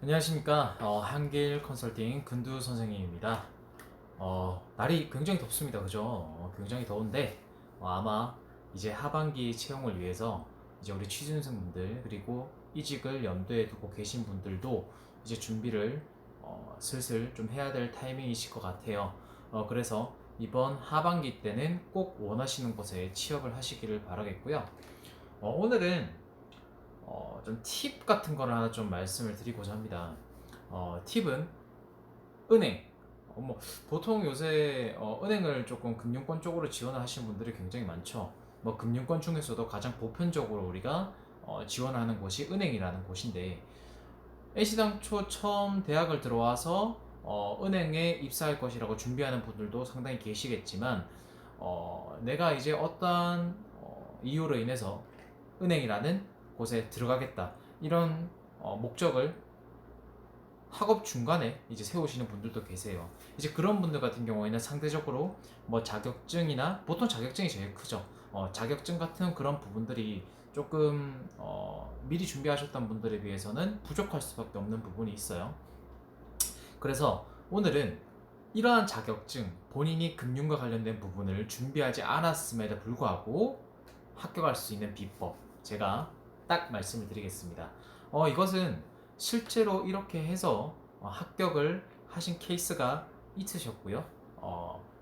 안녕하십니까. 한길 컨설팅 근두 선생님입니다. 날이 굉장히 덥습니다. 그죠? 굉장히 더운데, 아마 이제 하반기 채용을 위해서 이제 우리 취준생분들, 그리고 이직을 염두에 두고 계신 분들도 이제 준비를 슬슬 좀 해야 될 타이밍이실 것 같아요. 그래서 이번 하반기 때는 꼭 원하시는 곳에 취업을 하시기를 바라겠고요. 오늘은 좀 팁 같은 거를 하나 좀 말씀을 드리고자 합니다. 팁은 은행. 뭐 보통 요새 은행을 조금 금융권 쪽으로 지원을 하시는 분들이 굉장히 많죠. 뭐 금융권 중에서도 가장 보편적으로 우리가 지원하는 곳이 은행이라는 곳인데, 애시당초 처음 대학을 들어와서 은행에 입사할 것이라고 준비하는 분들도 상당히 계시겠지만, 내가 이제 어떠한 이유로 인해서 은행이라는 곳에 들어가겠다, 이런 목적을 학업 중간에 이제 세우시는 분들도 계세요. 이제 그런 분들 같은 경우에는 상대적으로 뭐 자격증이나, 보통 자격증이 제일 크죠. 자격증 같은 그런 부분들이 조금 미리 준비하셨던 분들에 비해서는 부족할 수밖에 없는 부분이 있어요. 그래서 오늘은 이러한 자격증, 본인이 금융과 관련된 부분을 준비하지 않았음에도 불구하고 합격할 수 있는 비법, 제가 딱 말씀을 드리겠습니다. 이것은 실제로 이렇게 해서 합격을 하신 케이스가 있으셨고요.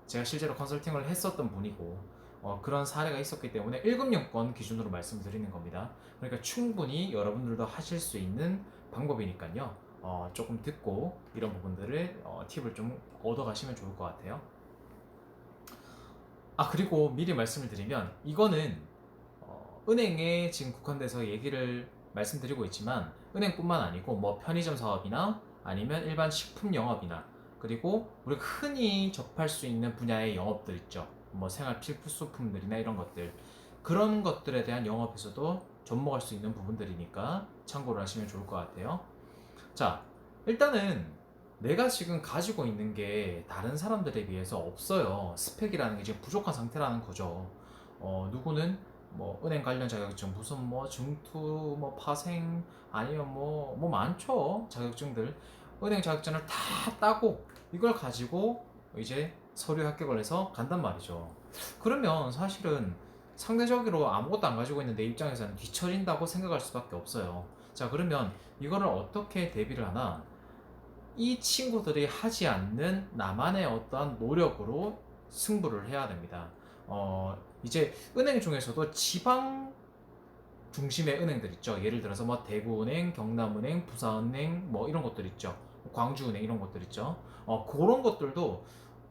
제가 실제로 컨설팅을 했었던 분이고, 그런 사례가 있었기 때문에 1금융권 기준으로 말씀드리는 겁니다. 그러니까 충분히 여러분들도 하실 수 있는 방법이니까요. 조금 듣고 이런 부분들을 팁을 좀 얻어가시면 좋을 것 같아요. 그리고 미리 말씀을 드리면, 이거는 은행에 지금 국한돼서 얘기를 말씀드리고 있지만, 은행뿐만 아니고 뭐 편의점 사업이나 아니면 일반 식품 영업이나, 그리고 우리가 흔히 접할 수 있는 분야의 영업들 있죠. 뭐 생활 필수품들이나 이런 것들, 그런 것들에 대한 영업에서도 접목할 수 있는 부분들이니까 참고를 하시면 좋을 것 같아요. 자, 일단은 내가 지금 가지고 있는 게 다른 사람들에 비해서 없어요. 스펙이라는 게 지금 부족한 상태라는 거죠. 누구는 뭐 은행 관련 자격증, 무슨 뭐 증투, 뭐 파생, 아니면 뭐 많죠. 자격증들. 은행 자격증을 다 따고 이걸 가지고 이제 서류 합격을 해서 간단 말이죠. 그러면 사실은 상대적으로 아무것도 안 가지고 있는 내 입장에서는 뒤처진다고 생각할 수밖에 없어요. 자, 그러면 이거를 어떻게 대비를 하나? 이 친구들이 하지 않는 나만의 어떠한 노력으로 승부를 해야 됩니다. 이제 은행 중에서도 지방 중심의 은행들 있죠. 예를 들어서 뭐 대구은행, 경남은행, 부산은행, 뭐 이런 것들 있죠. 광주은행 이런 것들 있죠. 그런 것들도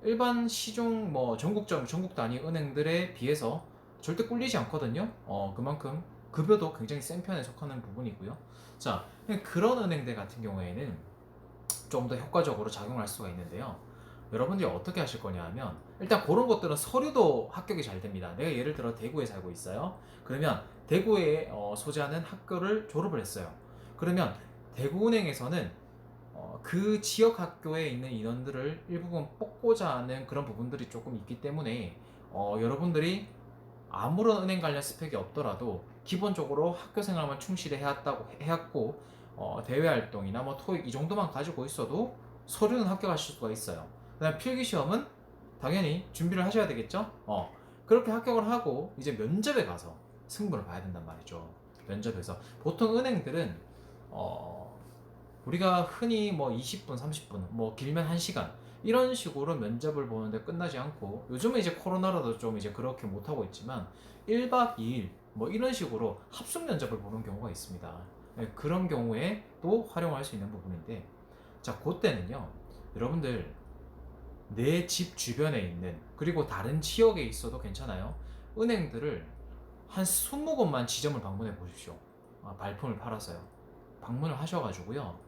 일반 시중 뭐 전국 단위 은행들에 비해서 절대 꿀리지 않거든요. 그만큼 급여도 굉장히 센 편에 속하는 부분이고요. 자, 그런 은행들 같은 경우에는 좀 더 효과적으로 작용할 수가 있는데요. 여러분들이 어떻게 하실 거냐 하면, 일단 그런 것들은 서류도 합격이 잘 됩니다. 내가 예를 들어 대구에 살고 있어요. 그러면 대구에 소재하는 학교를 졸업을 했어요. 그러면 대구은행에서는 그 지역 학교에 있는 인원들을 일부분 뽑고자 하는 그런 부분들이 조금 있기 때문에, 여러분들이 아무런 은행 관련 스펙이 없더라도 기본적으로 학교 생활만 충실히 해왔고, 대외 활동이나 뭐 토익 이 정도만 가지고 있어도 서류는 합격하실 수가 있어요. 그다음 필기 시험은 당연히 준비를 하셔야 되겠죠. 그렇게 합격을 하고 이제 면접에 가서 승부를 봐야 된단 말이죠. 면접에서 보통 은행들은 우리가 흔히 뭐 20분, 30분, 뭐 길면 1시간 이런 식으로 면접을 보는데 끝나지 않고, 요즘은 이제 코로나라도 좀 이제 그렇게 못하고 있지만 1박 2일 뭐 이런 식으로 합숙 면접을 보는 경우가 있습니다. 네, 그런 경우에 또 활용할 수 있는 부분인데, 자, 그때는요, 여러분들 내 집 주변에 있는, 그리고 다른 지역에 있어도 괜찮아요, 은행들을 한 20곳만 지점을 방문해 보십시오. 발품을 팔아서요. 방문을 하셔가지고요,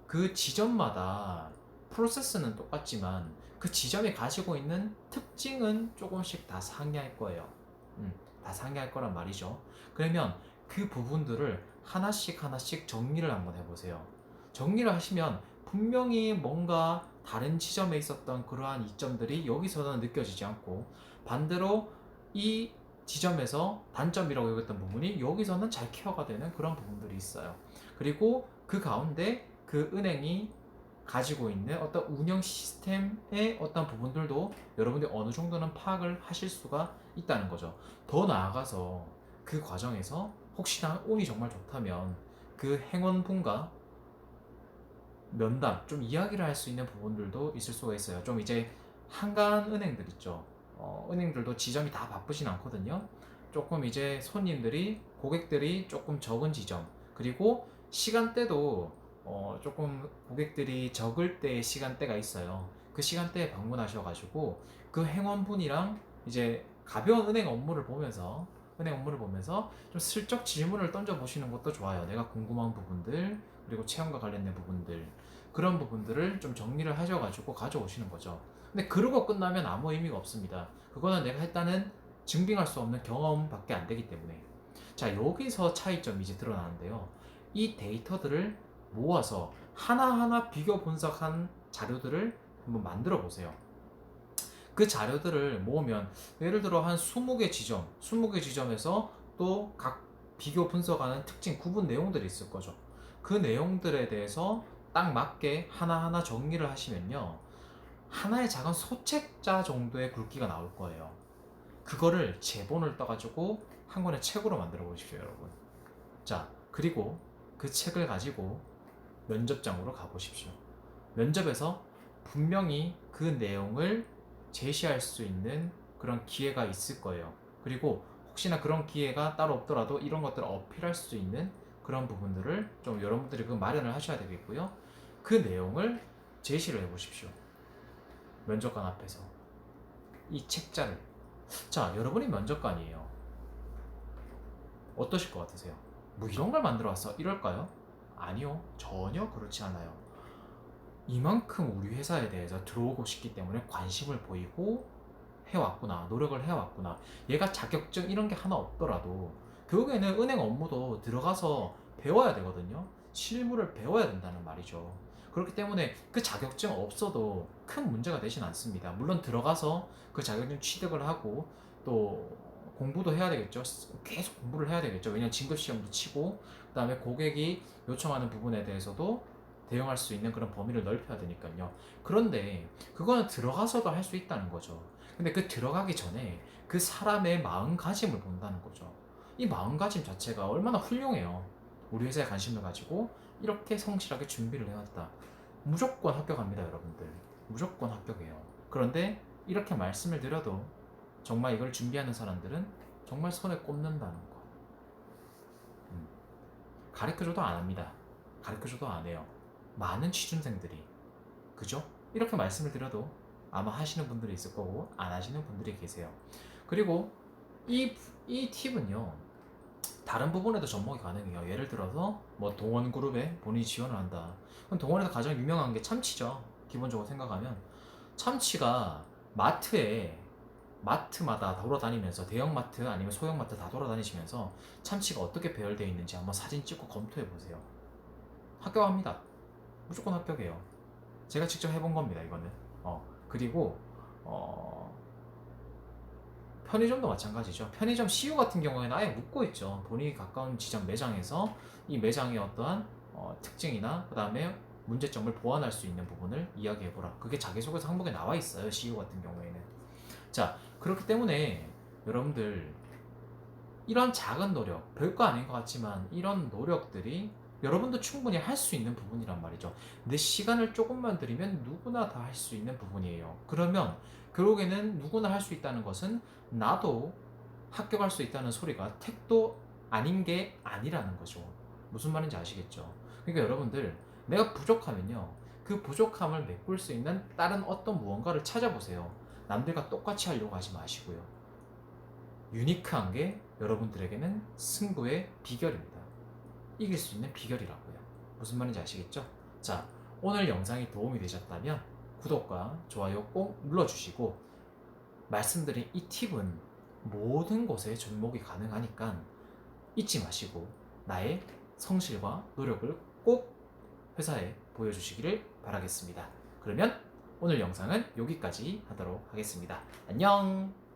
그 지점마다 프로세스는 똑같지만 그 지점이 가지고 있는 특징은 조금씩 다 상이할 거예요. 다 상이할 거란 말이죠. 그러면 그 부분들을 하나씩 하나씩 정리를 한번 해보세요. 정리를 하시면 분명히 뭔가 다른 지점에 있었던 그러한 이점들이 여기서는 느껴지지 않고, 반대로 이 지점에서 단점이라고 여겼던 부분이 여기서는 잘 케어가 되는 그런 부분들이 있어요. 그리고 그 가운데 그 은행이 가지고 있는 어떤 운영 시스템의 어떤 부분들도 여러분들이 어느 정도는 파악을 하실 수가 있다는 거죠. 더 나아가서 그 과정에서 혹시나 운이 정말 좋다면 그 행원분과 면담, 좀 이야기를 할 수 있는 부분들도 있을 수가 있어요. 좀 이제 한가한 은행들 있죠. 은행들도 지점이 다 바쁘진 않거든요. 조금 이제 손님들이, 고객들이 조금 적은 지점, 그리고 시간대도 조금 고객들이 적을 때의 시간대가 있어요. 그 시간대에 방문하셔가지고 그 행원분이랑 이제 가벼운 은행 업무를 보면서 좀 슬쩍 질문을 던져보시는 것도 좋아요. 내가 궁금한 부분들, 그리고 체험과 관련된 부분들, 그런 부분들을 좀 정리를 하셔가지고 가져오시는 거죠. 근데 그러고 끝나면 아무 의미가 없습니다. 그거는 내가 했다는 증빙할 수 없는 경험밖에 안 되기 때문에. 자, 여기서 차이점이 이제 드러나는데요. 이 데이터들을 모아서 하나하나 비교 분석한 자료들을 한번 만들어 보세요. 그 자료들을 모으면 예를 들어 한 20개 지점, 20개 지점에서 또 각 비교 분석하는 특징, 구분 내용들이 있을 거죠. 그 내용들에 대해서 딱 맞게 하나하나 정리를 하시면요. 하나의 작은 소책자 정도의 굵기가 나올 거예요. 그거를 제본을 떠가지고 한 권의 책으로 만들어 보십시오, 여러분. 자, 그리고 그 책을 가지고 면접장으로 가보십시오. 면접에서 분명히 그 내용을 제시할 수 있는 그런 기회가 있을 거예요. 그리고 혹시나 그런 기회가 따로 없더라도 이런 것들을 어필할 수 있는 그런 부분들을 좀 여러분들이 그 마련을 하셔야 되겠고요. 그 내용을 제시를 해보십시오. 면접관 앞에서 이 책자를. 자, 여러분이 면접관이에요. 어떠실 것 같으세요? 뭐 이런 걸 만들어 왔어? 이럴까요? 아니요, 전혀 그렇지 않아요. 이만큼 우리 회사에 대해서 들어오고 싶기 때문에 관심을 보이고 해왔구나, 노력을 해왔구나. 얘가 자격증 이런 게 하나 없더라도 결국에는 은행 업무도 들어가서 배워야 되거든요. 실무를 배워야 된다는 말이죠. 그렇기 때문에 그 자격증 없어도 큰 문제가 되진 않습니다. 물론 들어가서 그 자격증 취득을 하고 또 공부도 해야 되겠죠. 계속 공부를 해야 되겠죠. 왜냐면 진급 시험도 치고 그다음에 고객이 요청하는 부분에 대해서도 대응할 수 있는 그런 범위를 넓혀야 되니까요. 그런데 그거는 들어가서도 할 수 있다는 거죠. 근데 그 들어가기 전에 그 사람의 마음가짐을 본다는 거죠. 이 마음가짐 자체가 얼마나 훌륭해요. 우리 회사에 관심을 가지고 이렇게 성실하게 준비를 해왔다. 무조건 합격합니다, 여러분들. 무조건 합격해요. 그런데 이렇게 말씀을 드려도 정말 이걸 준비하는 사람들은 정말 손에 꼽는다는 거. 가르쳐줘도 안 합니다. 가르쳐줘도 안 해요. 많은 취준생들이. 그죠? 이렇게 말씀을 드려도 아마 하시는 분들이 있을 거고 안 하시는 분들이 계세요. 그리고 이 팁은요, 다른 부분에도 접목이 가능해요. 예를 들어서 뭐 동원그룹에 본인이 지원을 한다. 그럼 동원에서 가장 유명한 게 참치죠. 기본적으로 생각하면 참치가 마트마다 돌아다니면서 대형마트 아니면 소형마트 다 돌아다니시면서 참치가 어떻게 배열되어 있는지 한번 사진 찍고 검토해 보세요. 합격합니다. 무조건 합격해요. 제가 직접 해본 겁니다, 이거는. 그리고 편의점도 마찬가지죠. 편의점 CU 같은 경우에는 아예 묻고 있죠. 본인이 가까운 지점 매장에서 이 매장의 어떠한 특징이나 그 다음에 문제점을 보완할 수 있는 부분을 이야기해보라. 그게 자기소개서 항목에 나와 있어요, CU 같은 경우에는. 자, 그렇기 때문에 여러분들 이런 작은 노력, 별거 아닌 것 같지만 이런 노력들이 여러분도 충분히 할 수 있는 부분이란 말이죠. 내 시간을 조금만 들이면 누구나 다 할 수 있는 부분이에요. 그러면 결국에는 누구나 할 수 있다는 것은 나도 합격할 수 있다는 소리가 택도 아닌 게 아니라는 거죠. 무슨 말인지 아시겠죠? 그러니까 여러분들, 내가 부족하면요, 그 부족함을 메꿀 수 있는 다른 어떤 무언가를 찾아보세요. 남들과 똑같이 하려고 하지 마시고요. 유니크한 게 여러분들에게는 승부의 비결입니다. 이길 수 있는 비결이라고요. 무슨 말인지 아시겠죠? 자, 오늘 영상이 도움이 되셨다면 구독과 좋아요 꼭 눌러주시고, 말씀드린 이 팁은 모든 곳에 접목이 가능하니까 잊지 마시고 나의 성실과 노력을 꼭 회사에 보여주시기를 바라겠습니다. 그러면 오늘 영상은 여기까지 하도록 하겠습니다. 안녕!